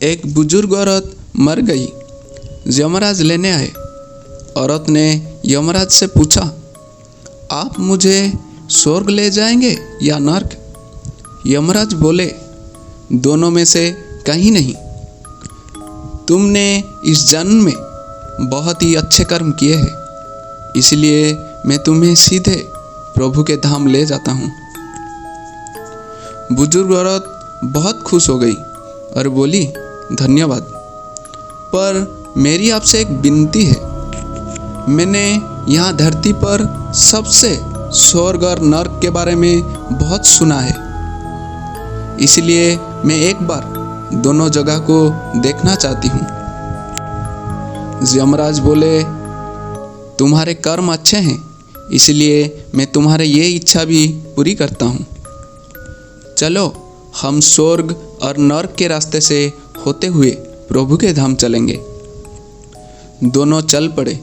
एक बुजुर्ग औरत मर गई। यमराज लेने आए। औरत ने यमराज से पूछा, आप मुझे स्वर्ग ले जाएंगे या नर्क? यमराज बोले, दोनों में से कहीं नहीं। तुमने इस जन्म में बहुत ही अच्छे कर्म किए हैं, इसलिए मैं तुम्हें सीधे प्रभु के धाम ले जाता हूँ। बुजुर्ग औरत बहुत खुश हो गई और बोली, धन्यवाद, पर मेरी आपसे एक विनती है। मैंने यहाँ धरती पर सबसे स्वर्ग और नर्क के बारे में बहुत सुना है, इसलिए मैं एक बार दोनों जगह को देखना चाहती हूँ। यमराज बोले, तुम्हारे कर्म अच्छे हैं, इसलिए मैं तुम्हारे ये इच्छा भी पूरी करता हूँ। चलो हम स्वर्ग और नर्क के रास्ते से होते हुए प्रभु के धाम चलेंगे। दोनों चल पड़े।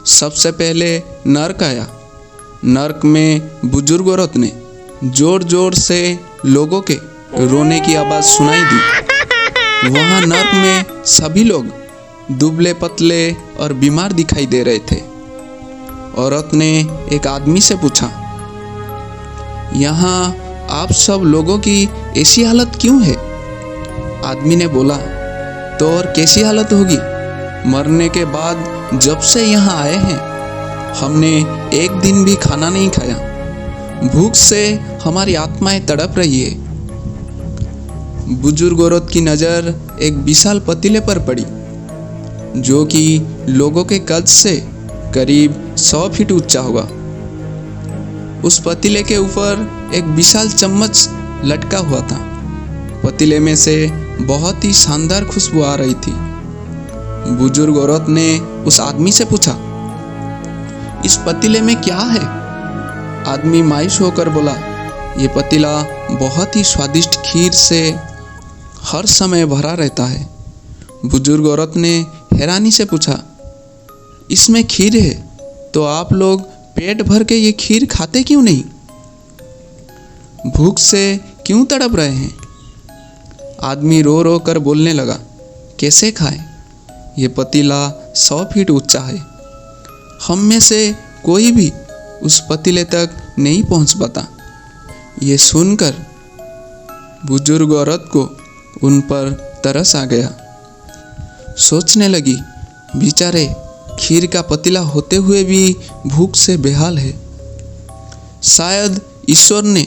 सबसे पहले नर्क आया। नर्क में बुजुर्ग औरत ने जोर जोर से लोगों के रोने की आवाज़ सुनाई दी। वहाँ नर्क में सभी लोग दुबले पतले और बीमार दिखाई दे रहे थे। औरत ने एक आदमी से पूछा, यहाँ आप सब लोगों की ऐसी हालत क्यों है? आदमी ने बोला, तो और कैसी हालत होगी? मरने के बाद जब से यहाँ आए हैं, हमने एक दिन भी खाना नहीं खाया। भूख से हमारी आत्माएं तड़प रही है। बुजुर्ग औरत की नज़र एक विशाल पतीले पर पड़ी, जो कि लोगों के कद से करीब 100 फीट ऊंचा होगा। उस पतीले के ऊपर एक विशाल चम्मच लटका हुआ था। पतीले में से बहुत ही शानदार खुशबू आ रही थी। बुजुर्ग औरत ने उस आदमी से पूछा, इस पतीले में क्या है? आदमी मायूस होकर बोला, ये पतीला बहुत ही स्वादिष्ट खीर से हर समय भरा रहता है। बुजुर्ग औरत ने हैरानी से पूछा, इसमें खीर है तो आप लोग पेट भर के ये खीर खाते क्यों नहीं? भूख से क्यों तड़प रहे हैं? आदमी रो रो कर बोलने लगा, कैसे खाएं? ये पतीला 100 फीट ऊंचा है। हम में से कोई भी उस पतीले तक नहीं पहुंच पाता। ये सुनकर बुजुर्ग औरत को उन पर तरस आ गया। सोचने लगी, बेचारे खीर का पतीला होते हुए भी भूख से बेहाल है। शायद ईश्वर ने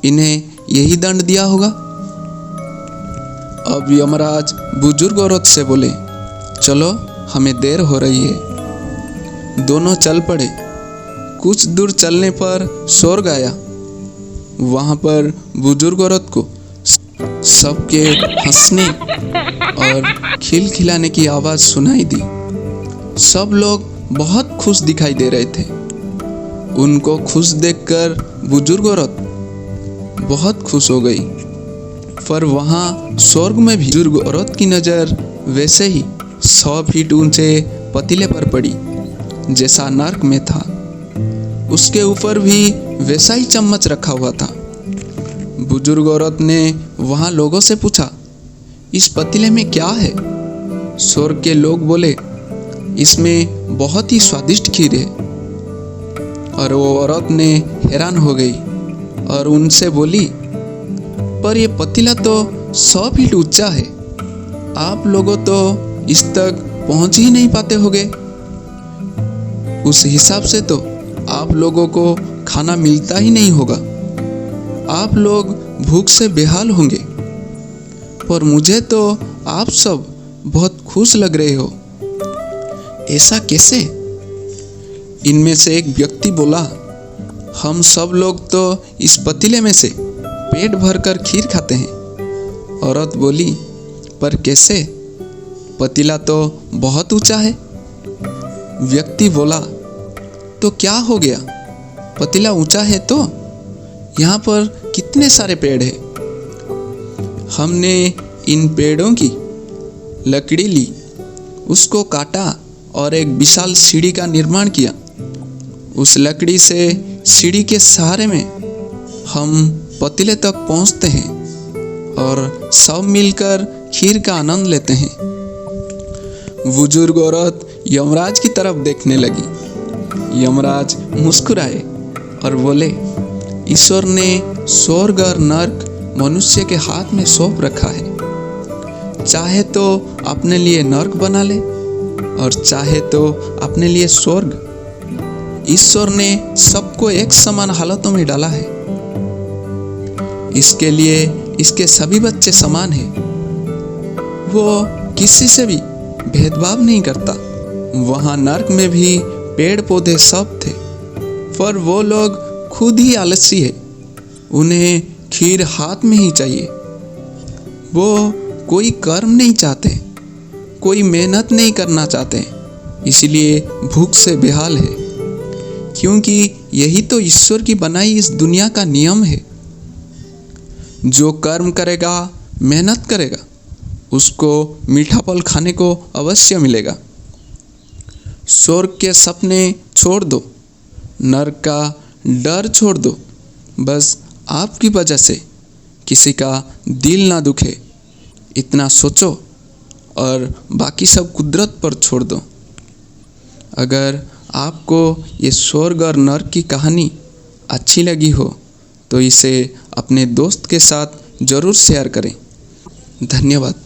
इन्हें यही दंड दिया होगा। अब यमराज बुजुर्ग औरत से बोले, चलो हमें देर हो रही है। दोनों चल पड़े। कुछ दूर चलने पर स्वर्ग आया। वहाँ पर बुजुर्ग औरत को सबके हंसने और खिलखिलाने की आवाज़ सुनाई दी। सब लोग बहुत खुश दिखाई दे रहे थे। उनको खुश देखकर बुजुर्ग औरत बहुत खुश हो गई। पर वहाँ स्वर्ग में भी बुजुर्ग औरत की नज़र वैसे ही 100 फीट ऊंचे पतीले पर पड़ी जैसा नर्क में था। उसके ऊपर भी वैसा ही चम्मच रखा हुआ था। बुजुर्ग औरत ने वहाँ लोगों से पूछा, इस पतीले में क्या है? स्वर्ग के लोग बोले, इसमें बहुत ही स्वादिष्ट खीर है। और वो औरत ने हैरान हो गई और उनसे बोली, पर ये पतीला तो 100 फीट ऊंचा है। आप लोगों तो इस तक पहुंच ही नहीं पाते होगे। उस हिसाब से तो आप लोगों को खाना मिलता ही नहीं होगा। आप लोग भूख से बेहाल होंगे। पर मुझे तो आप सब बहुत खुश लग रहे हो। ऐसा कैसे? इनमें से एक व्यक्ति बोला, हम सब लोग तो इस पतीले में से पेट भरकर खीर खाते हैं। औरत बोली, पर कैसे? पतीला तो बहुत ऊंचा है। व्यक्ति बोला, तो क्या हो गया? पतीला ऊंचा है तो यहाँ पर कितने सारे पेड़ हैं। हमने इन पेड़ों की लकड़ी ली, उसको काटा और एक विशाल सीढ़ी का निर्माण किया। उस लकड़ी से सीढ़ी के सहारे में हम पतीले तक पहुँचते हैं और सब मिलकर खीर का आनंद लेते हैं। बुजुर्ग औरत यमराज की तरफ देखने लगी। यमराज मुस्कुराए और बोले, ईश्वर ने स्वर्ग और नर्क मनुष्य के हाथ में सौंप रखा है। चाहे तो अपने लिए नर्क बना ले और चाहे तो अपने लिए स्वर्ग। ईश्वर ने सबको एक समान हालतों में डाला है। इसके लिए इसके सभी बच्चे समान हैं। वो किसी से भी भेदभाव नहीं करता। वहाँ नर्क में भी पेड़ पौधे सब थे, पर वो लोग खुद ही आलसी है। उन्हें खीर हाथ में ही चाहिए। वो कोई कर्म नहीं चाहते, कोई मेहनत नहीं करना चाहते, इसलिए भूख से बेहाल है। क्योंकि यही तो ईश्वर की बनाई इस दुनिया का नियम है। जो कर्म करेगा, मेहनत करेगा, उसको मीठा फल खाने को अवश्य मिलेगा। स्वर्ग के सपने छोड़ दो, नर्क का डर छोड़ दो। बस आपकी वजह से किसी का दिल ना दुखे, इतना सोचो और बाकी सब कुदरत पर छोड़ दो। अगर आपको ये स्वर्ग और नर्क की कहानी अच्छी लगी हो तो इसे अपने दोस्त के साथ ज़रूर शेयर करें। धन्यवाद।